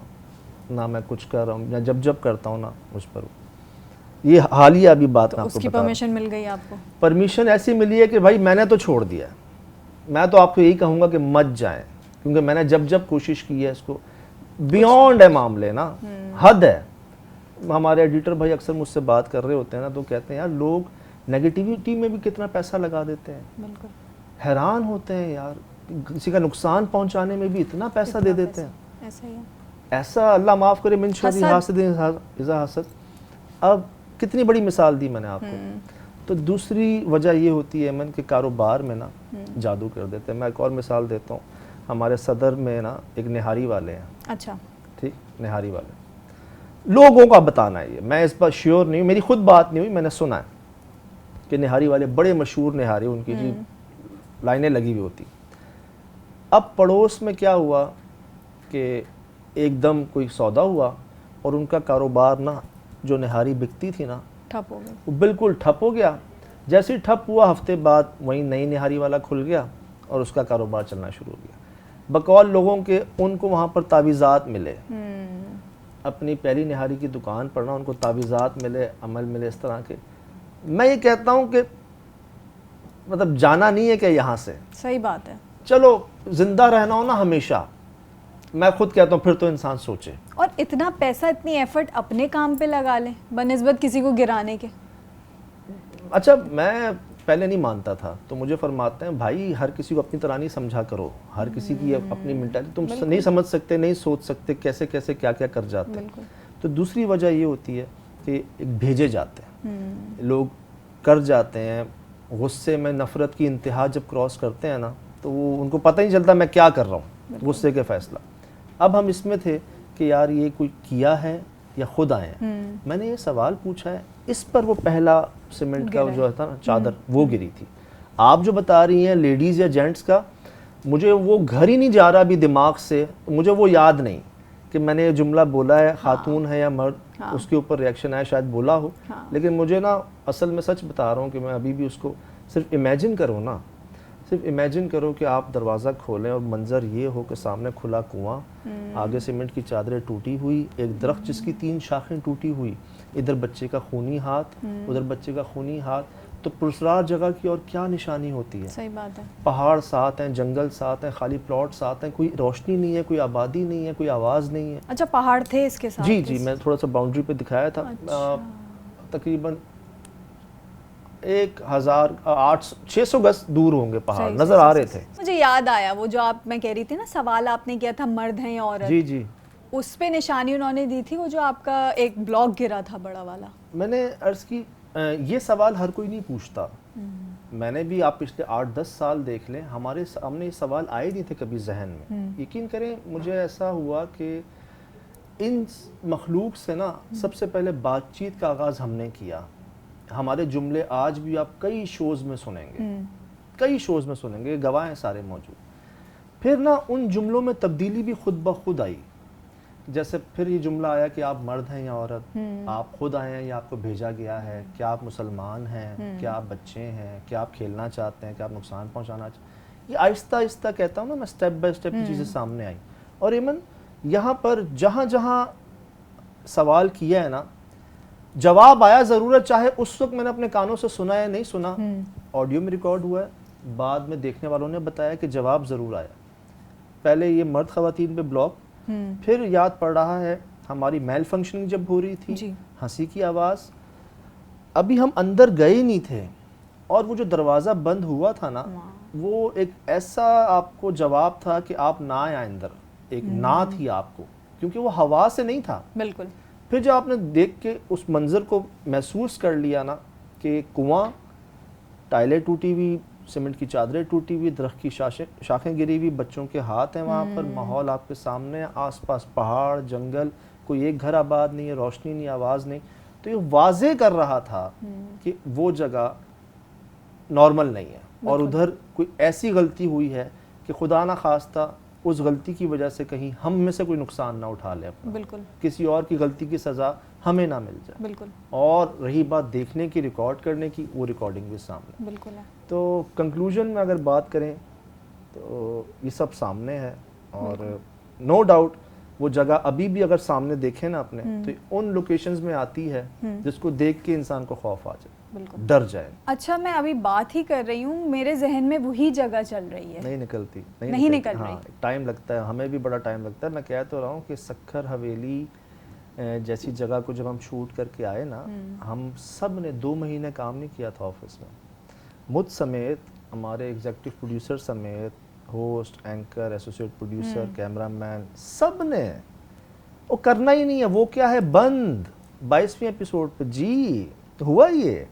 ना मैं कुछ कर रहा हूँ, मैं जब जब करता हूँ ना मुझ पर। ये हालिया अभी बात ना, उसकी परमिशन मिल गई आपको? परमिशन ऐसी मिली है कि भाई मैंने तो छोड़ दिया, मैं तो आपको यही कहूँगा कि मत जाएं, क्योंकि मैंने जब जब कोशिश की है इसको, बियॉन्ड है मामले ना, हद है। हमारे एडिटर भाई अक्सर मुझसे बात कर रहे होते हैं ना, तो कहते हैं यार लोग नेगेटिविटी में भी कितना पैसा लगा देते हैं, हैरान होते हैं यार, किसी का नुकसान पहुंचाने में भी इतना पैसा दे देते हैं। ऐसा अल्लाह माफ़ करे, मिन शर्रि हासिदिन इज़ा हसद। अब कितनी बड़ी मिसाल दी मैंने आपको। तो दूसरी वजह ये होती है मन के कारोबार में ना जादू कर देते हैं। मैं एक और मिसाल देता हूँ, हमारे सदर में ना एक निहारी वाले हैं। अच्छा, ठीक, निहारी वाले लोगों का बताना है ये, मैं इस पर श्योर नहीं हूँ, मेरी खुद बात नहीं हुई, मैंने सुना है कि निहारी वाले बड़े मशहूर निहारी, उनकी जी लाइनें लगी हुई होती। अब पड़ोस में क्या हुआ कि एकदम कोई सौदा हुआ और उनका कारोबार ना, जो निहारी बिकती थी ना, ठप हो गया, वो बिल्कुल ठप हो गया। जैसे ही ठप हुआ, हफ्ते बाद वहीं नई निहारी वाला खुल गया और उसका कारोबार चलना शुरू हो गया। बकौल लोगों के उनको वहाँ पर तावीज़ात मिले, अपनी पहली निहारी की दुकान पर ना उनको तावीज़ात मिले, अमल मिले इस तरह के। मैं ये कहता हूँ कि मतलब जाना नहीं है कि यहाँ से, सही बात है, चलो जिंदा रहना हो ना हमेशा, मैं खुद कहता हूँ फिर तो इंसान सोचे। और इतना पैसा, इतनी एफर्ट अपने काम पे लगा ले बनिस्बत किसी को गिराने के। अच्छा, मैं पहले नहीं मानता था, तो मुझे फरमाते हैं भाई हर किसी को अपनी तरह नहीं समझा करो, हर किसी की अपनी मेंटालिटी, तुम नहीं समझ सकते, नहीं सोच सकते, कैसे कैसे क्या क्या कर जाते हैं। तो दूसरी वजह ये होती है कि एक भेजे जाते हैं लोग, कर जाते हैं गुस्से में, नफरत की इंतहा जब क्रॉस करते हैं ना, तो वो उनको पता ही नहीं चलता मैं क्या कर रहा हूँ, गुस्से के फैसला। अब हम इसमें थे कि यार ये कोई किया है या खुद आए हैं। मैंने ये सवाल पूछा है, इस पर वो पहला सीमेंट का जो था ना चादर वो गिरी थी। आप जो बता रही हैं लेडीज़ या जेंट्स का, मुझे वो घर ही नहीं जा रहा अभी दिमाग से, मुझे वो याद नहीं कि मैंने ये जुमला बोला है, खातून है या मर्द, उसके ऊपर रिएक्शन आया, शायद बोला हो, लेकिन मुझे ना असल में सच बता रहा हूँ कि मैं अभी भी उसको सिर्फ इमेजिन करूँ ना, सिर्फ इमेजिन करो कि आप दरवाज़ा खोलें और मंजर ये हो कि सामने खुला कुआं, आगे सीमेंट की चादरें टूटी हुई, एक दरख्त जिसकी 3 शाखें टूटी हुई, इधर बच्चे का खूनी हाथ, उधर बच्चे का खूनी हाथ, तो पुरस्कार जगह की और क्या निशानी होती है। सही बात है। पहाड़ साथ हैं, जंगल साथ हैं, खाली प्लॉट साथ हैं, कोई रोशनी नहीं है, कोई आबादी नहीं है, कोई आवाज़ नहीं है। अच्छा, पहाड़ थे इसके साथ? जी, मैं थोड़ा सा बाउंड्री पे दिखाया था। अच्छा। तकरीबन 1,600 गज दूर होंगे पहाड़, नजर आ रहे थे। मुझे याद आया वो जो आप मैं कह रही थी ना, सवाल आपने किया था मर्द हैं या औरत, जी, उस पे निशानी उन्होंने दी थी, वो जो आपका एक ब्लॉक गिरा था बड़ा वाला। मैंने अर्ज की ये सवाल हर कोई नहीं पूछता। मैंने भी, आप पिछले 8-10 साल देख लें, हमारे सामने ये सवाल आए नहीं थे कभी जहन में। यकीन करें, मुझे ऐसा हुआ कि इन मखलूक से ना सबसे पहले बातचीत का आगाज़ हमने किया। हमारे जुमले आज भी आप कई शोज़ में सुनेंगे, कई शोज़ में सुनेंगे, गवाह हैं सारे मौजूद। फिर ना उन जुमलों में तब्दीली भी खुद ब खुद आई। जैसे फिर ये जुमला आया कि आप मर्द हैं या औरत, आप खुद आए हैं या आपको भेजा गया है, क्या आप मुसलमान हैं, क्या आप बच्चे हैं, क्या आप खेलना चाहते हैं, क्या आप नुकसान पहुंचाना चाहते हैं। ये आहिस्ता आहिस्ता कहता हूँ ना मैं, स्टेप बाय स्टेप की चीज़ें सामने आई। और एमन यहाँ पर जहाँ जहाँ सवाल किया है ना, जवाब आया ज़रूर है, चाहे उस वक्त मैंने अपने कानों से सुना या नहीं सुना, ऑडियो में रिकॉर्ड हुआ है, बाद में देखने वालों ने बताया कि जवाब ज़रूर आया। पहले ये मर्द ख़वातीन पे ब्लॉक, फिर याद पड़ रहा है हमारी मेल फंक्शनिंग जब हो रही थी, हंसी की आवाज़, अभी हम अंदर गए नहीं थे और वो जो दरवाज़ा बंद हुआ था ना, वो एक ऐसा आपको जवाब था कि आप ना आए अंदर, एक ना थी आपको, क्योंकि वो हवा से नहीं था। बिल्कुल। फिर जब आपने देख के उस मंजर को महसूस कर लिया ना कि कुआं, टाइलें टूटी हुई, सीमेंट की चादरें टूटी हुई, दरख्त की शाखें गिरी हुई, बच्चों के हाथ हैं वहाँ पर, माहौल आपके सामने, आसपास पहाड़, जंगल, कोई एक घर आबाद नहीं है, रोशनी नहीं, आवाज़ नहीं, तो ये वाज़े कर रहा था कि वो जगह नॉर्मल नहीं है और उधर कोई ऐसी गलती हुई है कि खुदा ना खास्ता उस गलती की वजह से कहीं हम में से कोई नुकसान ना उठा ले अपना, बिल्कुल, किसी और की गलती की सज़ा हमें ना मिल जाए। बिल्कुल। और रही बात देखने की, रिकॉर्ड करने की, वो रिकॉर्डिंग भी सामने। बिल्कुल है। तो कंक्लूजन में अगर बात करें तो ये सब सामने है और नो डाउट वो जगह अभी भी अगर सामने देखें ना अपने, तो उन लोकेशंस में आती है जिसको देख के इंसान को खौफ आ जाए, बिल्कुल डर जाए। अच्छा, मैं अभी बात ही कर रही हूँ, मेरे जहन में वही जगह चल रही है, नहीं निकलती, नहीं निकल रही। हाँ, टाइम लगता है, हमें भी बड़ा टाइम लगता है। मैं कह तो रहा हूँ कि सक्खर हवेली जैसी जगह को जब हम शूट करके आए ना, हम सब ने 2 महीने काम नहीं किया था ऑफिस में, मुझ समेत, हमारे एग्जीक्यूटिव प्रोड्यूसर समेत, host, anchor, associate producer, cameraman, सब ने। वो करना ही नहीं है, वो क्या है, बंद 22वें एपिसोड पे जी हुआ ये।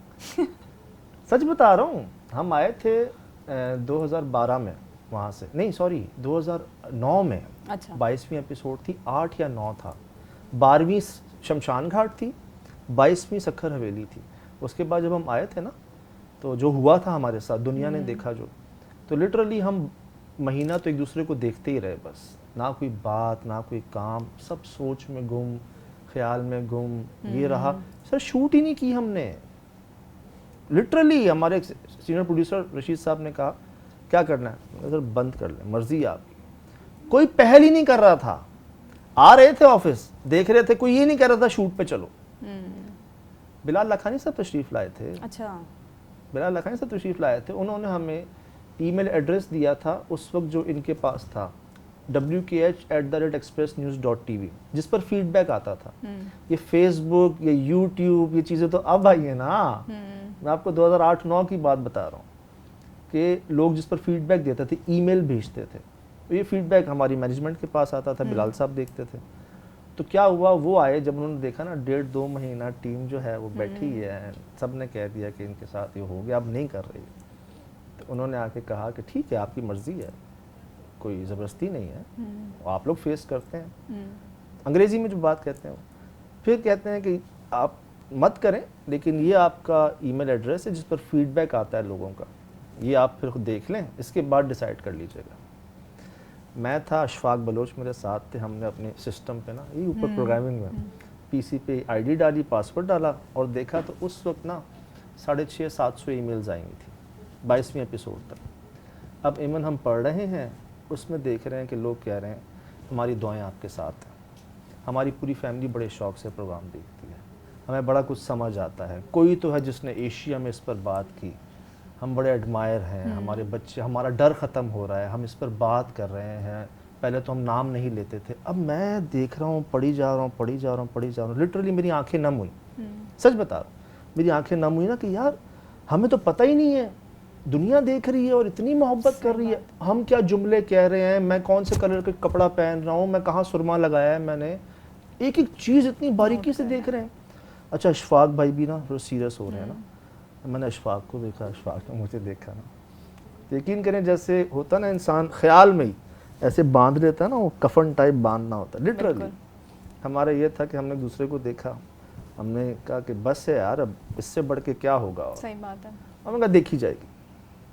सच बता रहा हूँ, हम आए थे 2012 में वहाँ से, नहीं सॉरी 2009 में। अच्छा। 22वीं एपिसोड थी, 8 या 9 था, 12वीं शमशान घाट थी, 22वीं सक्खर हवेली थी। उसके बाद जब हम आए थे ना, तो जो हुआ था हमारे साथ, दुनिया ने देखा जो, तो लिटरली हम महीना तो एक दूसरे को देखते ही रहे, बस ना कोई बात ना कोई काम, सब सोच में गुम, ख्याल में गुम, ये रहा। सर शूट ही नहीं की हमने, लिटरली। हमारे सीनियर प्रोड्यूसर रशीद साहब ने कहा क्या करना है, सर बंद कर ले, मर्जी आपकी। कोई पहल ही नहीं कर रहा था, आ रहे थे ऑफिस, देख रहे थे, कोई ये नहीं कह रहा था शूट पे चलो। बिलाल लखानी साहब तशरीफ लाए थे। अच्छा। बिलाल लखानी साहब तशरीफ लाए थे, उन्होंने हमें ईमेल एड्रेस दिया था उस वक्त जो इनके पास था, wkh@expressnews.tv, जिस पर फीडबैक आता था। ये फेसबुक, ये यूट्यूब, ये चीज़ें तो अब आई है ना, मैं आपको 2008-9 की बात बता रहा हूँ कि लोग जिस पर फीडबैक देते थे, ईमेल भेजते थे, तो ये फीडबैक हमारी मैनेजमेंट के पास आता था, बिलाल साहब देखते थे। तो क्या हुआ, वो आए जब उन्होंने देखा ना 1.5-2 महीना टीम जो है वो बैठी है, सब ने कह दिया कि इनके साथ ये हो गया, अब नहीं कर रही, तो उन्होंने आके कहा कि ठीक है आपकी मर्ज़ी है, कोई ज़बरदस्ती नहीं है, आप लोग फेस करते हैं। अंग्रेज़ी में जो बात कहते हैं वो फिर कहते हैं कि आप मत करें, लेकिन ये आपका ईमेल एड्रेस है जिस पर फीडबैक आता है लोगों का, ये आप फिर देख लें, इसके बाद डिसाइड कर लीजिएगा। मैं था, अशफाक बलोच मेरे साथ थे, हमने अपने सिस्टम पे ना ये ऊपर प्रोग्रामिंग में पीसी पे आईडी डाली, पासवर्ड डाला और देखा तो उस वक्त ना 650-700 ईमेल्स आई थी 22वें एपिसोड तक। अब इमन हम पढ़ रहे हैं, उसमें देख रहे हैं कि लोग कह रहे हैं हमारी दुआएं आपके साथ हैं, हमारी पूरी फैमिली बड़े शौक़ से प्रोग्राम देखती है, हमें बड़ा कुछ समझ आता है, कोई तो है जिसने एशिया में इस पर बात की, हम बड़े एडमायर हैं, हमारे बच्चे, हमारा डर ख़त्म हो रहा है, हम इस पर बात कर रहे हैं, पहले तो हम नाम नहीं लेते थे। अब मैं देख रहा हूँ, पढ़ी जा रहा हूँ, लिटरली मेरी आंखें नम हुई, सच बता रहा हूँ, मेरी आंखें नम हुई ना कि यार हमें तो पता ही नहीं है, दुनिया देख रही है और इतनी मोहब्बत कर रही है, हम क्या जुमले कह रहे हैं, मैं कौन से कलर का कपड़ा पहन रहा हूँ, मैं कहाँ सुरमा लगाया है मैंने, एक एक चीज़ इतनी बारीकी से देख रहे हैं। अच्छा, अशफाक भाई भी ना थोड़ा सीरियस हो रहे हैं ना, मैंने अशफाक को देखा, अशफाक ने मुझे देखा ना, यकीन करें जैसे होता ना इंसान ख्याल में ही ऐसे बांध लेता है ना, वो कफन टाइप बांधना होता है लिटरली। हमारा ये था कि हमने दूसरे को देखा, हमने कहा कि बस है यार, अब इससे बढ़ के क्या होगा। और सही बात है, हमने कहा देखी जाएगी,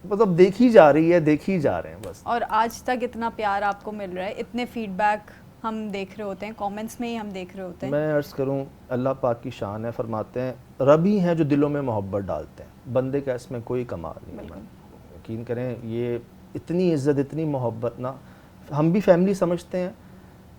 मतलब देखी जा रही है, देखी जा रहे हैं बस। और आज तक इतना प्यार आपको मिल रहा है, इतने फीडबैक हम देख रहे होते हैं, कमेंट्स में ही हम देख रहे होते हैं। मैं अर्ज़ करूं, अल्लाह पाक की शान है, फरमाते हैं रब ही हैं जो दिलों में मोहब्बत डालते हैं, बंदे का इसमें कोई कमाल नहीं है। यकीन करें ये इतनी इज़्ज़त, इतनी मोहब्बत ना हम भी फैमिली समझते हैं।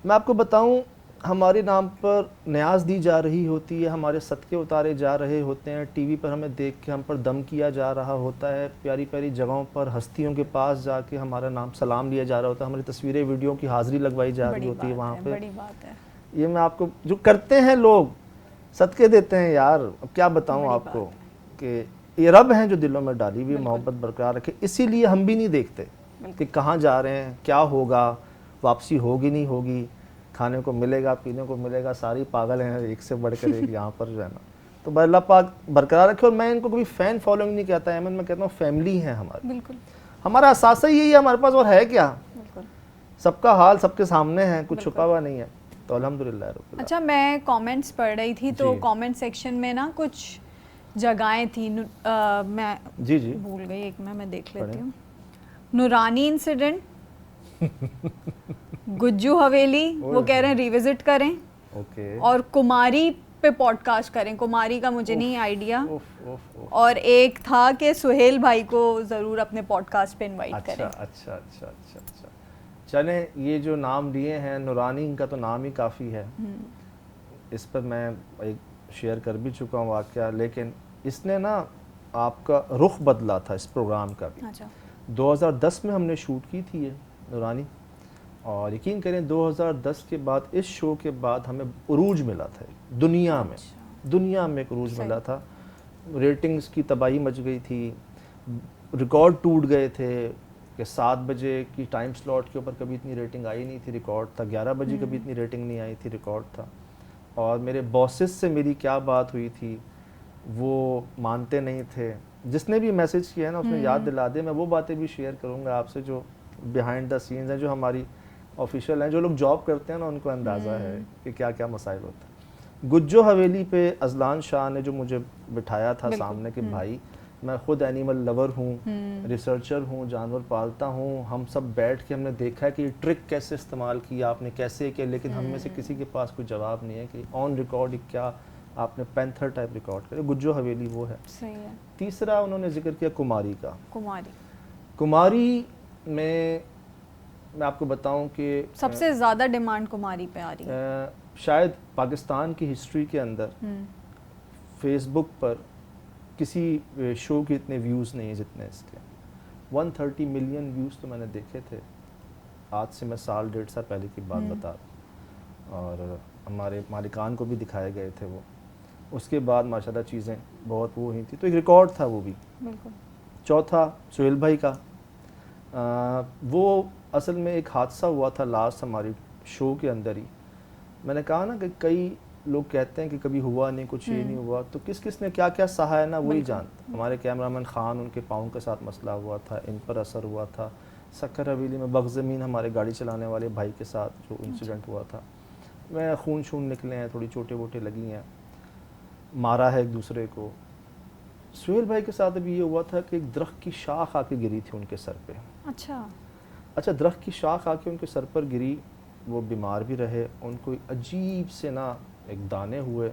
मैं आपको बताऊं, हमारे नाम पर न्याज दी जा रही होती है, हमारे सदक़े उतारे जा रहे होते हैं, टीवी पर हमें देख के हम पर दम किया जा रहा होता है, प्यारी प्यारी जगहों पर हस्तियों के पास जाके हमारा नाम सलाम लिया जा रहा होता है, हमारी तस्वीरें वीडियो की हाज़िरी लगवाई जा रही होती है वहाँ पे। बड़ी बात है ये मैं आपको जो करते हैं लोग, सदक़े देते हैं यार, अब क्या बताऊँ आपको कि ये रब हैं जो दिलों में डाली हुई मोहब्बत बरकरार रखे। इसीलिए हम भी नहीं देखते कि कहाँ जा रहे हैं, क्या होगा, वापसी होगी नहीं होगी, खाने को मिलेगा, पीने को मिलेगा, सारी पागल हैं एक से बढ़कर एक यहाँ पर जो है ना। तो अल्लाह पाक बरकरार रखे। और मैं इनको कभी फ़ैन फॉलोइंग नहीं कहता है, मैं कहता हूँ फैमिली है हमारी, बिल्कुल हमारा असास ही यही है हमारे पास, और है क्या, सबका हाल सबके सामने है, कुछ छुपा हुआ नहीं है, तो अल्हम्दुलिल्लाह। अच्छा, मैं कमेंट्स पढ़ रही थी तो कमेंट सेक्शन में ना कुछ जगहें थी, मैं जी भूल गई, एक मैं देख लेती हूँ। नूरानी इंसिडेंट, गुज्जू हवेली, वो कह रहे हैं रिविजिट करें, और कुमारी पे पॉडकास्ट करें, कुमारी का मुझे नहीं आइडिया, और एक था कि सुहेल भाई को ज़रूर अपने पॉडकास्ट पे इनवाइट करें। अच्छा, चलें, ये जो नाम लिए हैं, नूरानी, इनका तो नाम ही काफ़ी है, इस पर मैं एक शेयर कर भी चुका हूँ वाक़या, लेकिन इसने ना आपका रुख बदला था इस प्रोग्राम का भी। अच्छा। 2010 में हमने शूट की थी ये नूरानी, और यकीन करें 2010 के बाद, इस शो के बाद हमें उरूज मिला था दुनिया में, दुनिया में एक उरूज मिला था, रेटिंग्स की तबाही मच गई थी, रिकॉर्ड टूट गए थे कि 7 बजे की टाइम स्लॉट के ऊपर कभी इतनी रेटिंग आई नहीं थी, रिकॉर्ड था, 11 बजे कभी इतनी रेटिंग नहीं आई थी, रिकॉर्ड था। और मेरे बॉसेस से मेरी क्या बात हुई थी वो मानते नहीं थे, जिसने भी मैसेज किया है ना उसने याद दिला दे, मैं वो बातें भी शेयर करूँगा आपसे जो बिहाइंड द सीन्स हैं, जो हमारी ऑफिशियल हैं, जो लोग जॉब करते हैं ना उनको अंदाज़ा है कि क्या क्या मसाइल होता है। गुज्जो हवेली पे अजलान शाह ने जो मुझे बिठाया था सामने कि भाई मैं खुद एनिमल लवर हूँ, रिसर्चर हूँ, जानवर पालता हूँ, हम सब बैठ के हमने देखा है कि ट्रिक कैसे इस्तेमाल किया आपने, कैसे किया, लेकिन हम में से किसी के पास कोई जवाब नहीं है कि ऑन रिकॉर्ड क्या आपने पैंथर टाइप रिकॉर्ड करे। गुज्जो हवेली वो है। सही है। तीसरा उन्होंने जिक्र किया कुमारी का। कुमारी में मैं आपको बताऊं कि सबसे ज़्यादा डिमांड कुमारी पे आ रही है। शायद पाकिस्तान की हिस्ट्री के अंदर फेसबुक पर किसी शो के इतने व्यूज़ नहीं है जितने इसके। 130 मिलियन व्यूज़ तो मैंने देखे थे, आज से मैं 1.5 साल पहले की बात बता रहा हूँ, और हमारे मालिकान को भी दिखाए गए थे वो। उसके बाद माशाल्लाह चीज़ें बहुत वो हुई थी, तो एक रिकॉर्ड था वो भी। बिल्कुल। चौथा सुहेल भाई का, वो असल में एक हादसा हुआ था लास्ट हमारी शो के अंदर ही। मैंने कहा ना कि कई लोग कहते हैं कि कभी हुआ नहीं, कुछ ये नहीं हुआ, तो किस किस ने क्या क्या सहा है ना वही जानता। हमारे कैमरामैन खान, उनके पाँव के साथ मसला हुआ था, इन पर असर हुआ था। सक्कर हवेली में बगज़मीन हमारे गाड़ी चलाने वाले भाई के साथ जो इंसिडेंट हुआ था, मैं खून शून निकले हैं, थोड़ी चोटें वोटें लगी हैं, मारा है एक दूसरे को। सुहेल भाई के साथ अभी ये हुआ था कि एक दरख्त की शाख आके गिरी थी उनके सर पे। अच्छा, दरख्त की शाख आके उनके सर पर गिरी, वो बीमार भी रहे, उनको अजीब से ना एक दाने हुए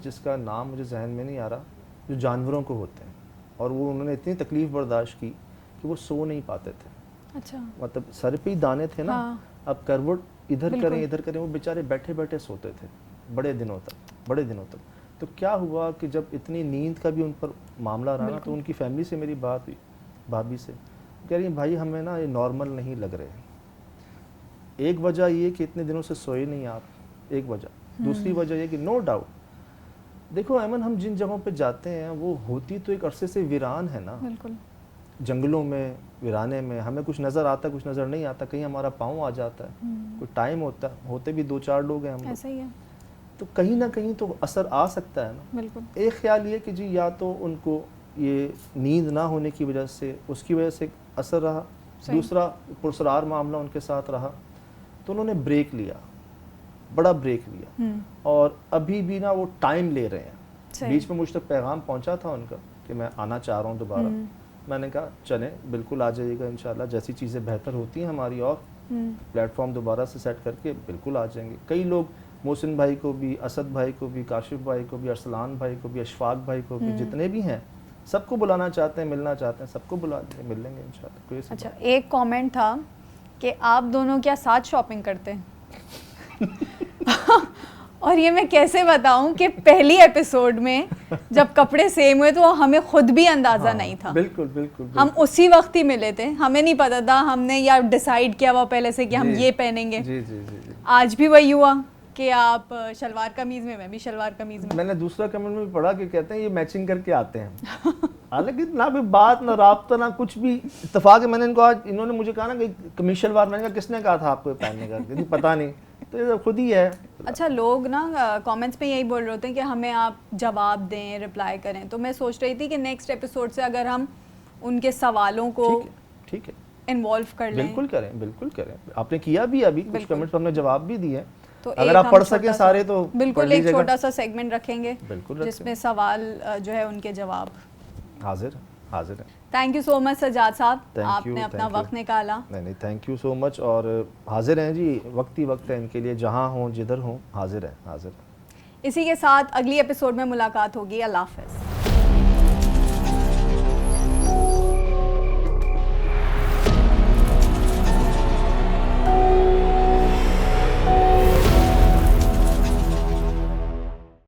जिसका नाम मुझे जहन में नहीं आ रहा, जो जानवरों को होते हैं, और वो उन्होंने इतनी तकलीफ़ बर्दाश्त की कि वो सो नहीं पाते थे। अच्छा, मतलब सर पे ही दाने थे ना। हाँ। अब करवट इधर करें वो बेचारे बैठे बैठे सोते थे बड़े दिनों तक। तो क्या हुआ कि जब इतनी नींद का भी उन पर मामला रहा ना, तो उनकी फैमिली से मेरी बात हुई, भाभी से, कह रही भाई हमें ना ये नॉर्मल नहीं लग रहे। एक वजह ये कि इतने दिनों से सोए नहीं आप, एक वजह। दूसरी वजह ये कि नो डाउट, देखो अमन, हम जिन जगहों पे जाते हैं वो होती तो एक अरसे से वीरान है ना। बिल्कुल। जंगलों में, वीराने में, हमें कुछ नज़र आता, कुछ नज़र नहीं आता, कहीं हमारा पाँव आ जाता है, कोई टाइम होते भी 2-4 लोग हैं हम लोग, ऐसा ही है। तो कहीं ना कहीं तो असर आ सकता है ना। बिल्कुल। एक ख्याल ये कि जी या तो उनको ये नींद ना होने की वजह से, उसकी वजह से असर रहा, दूसरा पुरसरार मामला उनके साथ रहा, तो उन्होंने ब्रेक लिया, बड़ा ब्रेक लिया, और अभी भी ना वो टाइम ले रहे हैं। बीच में मुझ तक पैगाम पहुंचा था उनका कि मैं आना चाह रहा हूँ दोबारा। मैंने कहा चलें, बिल्कुल आ जाइएगा इंशाल्लाह, जैसी चीज़ें बेहतर होती हैं हमारी और प्लेटफॉर्म दोबारा से सेट करके बिल्कुल आ जाएंगे। कई लोग, मोहसिन भाई को भी, असद भाई को भी, काशिफ भाई को भी, अरसलान भाई को भी, अशफाक भाई को भी, जितने भी हैं सबको बुलाना चाहते हैं, मिलना चाहते हैं, सबको बुला लेंगे, मिल लेंगे इंशाल्लाह। अच्छा, एक कमेंट था कि आप दोनों क्या साथ शॉपिंग करते हैं? और ये मैं कैसे बताऊं कि पहली एपिसोड में जब कपड़े सेम हुए तो हमें खुद भी अंदाजा नहीं था। बिल्कुल। हम उसी वक्त ही मिले थे, हमें नहीं पता था, हमने यार डिसाइड किया हुआ पहले से कि हम ये पहनेंगे। जी। आज भी वही हुआ कि आप शलवार कमीज में, मैं भी शलवार कमीज में। मैंने दूसरा कमेंट में भी पढ़ा कि कहते हैं ये मैचिंग करके आते हैं। हालांकि ना भी बात, ना राब्ता, ना कुछ भी, इत्तेफाक है। मैंने इनको आज, इन्होंने मुझे कहा ना कि कमीज शलवार, मैंने कहा किसने कहा था आपको पहनने का? पता नहीं, तो ये खुद ही है। अच्छा, लोग ना कमेंट्स में यही बोल रहे होते हैं कि हमें आप जवाब दें, रिप्लाई करें, तो मैं सोच रही थी कि नेक्स्ट एपिसोड से अगर हम उनके सवालों को ठीक है इन्वॉल्व कर लें। बिल्कुल करें। आपने किया भी, अभी कुछ कमेंट्स हमने जवाब भी दिए, तो अगर आप पढ़ सके सारे तो बिल्कुल एक छोटा सा सेगमेंट रखेंगे जिसमें सवाल जो है उनके जवाब हाजिर है। Thank you so much Sajad साहब, आपने अपना वक्त निकाला। नहीं, थैंक यू सो मच। और हाजिर हैं जी, वक्त ही वक्त है इनके लिए, जहाँ हों जिधर हों हाजिर है। इसी के साथ अगली एपिसोड में मुलाकात होगी। अल्लाह हाफ़िज़।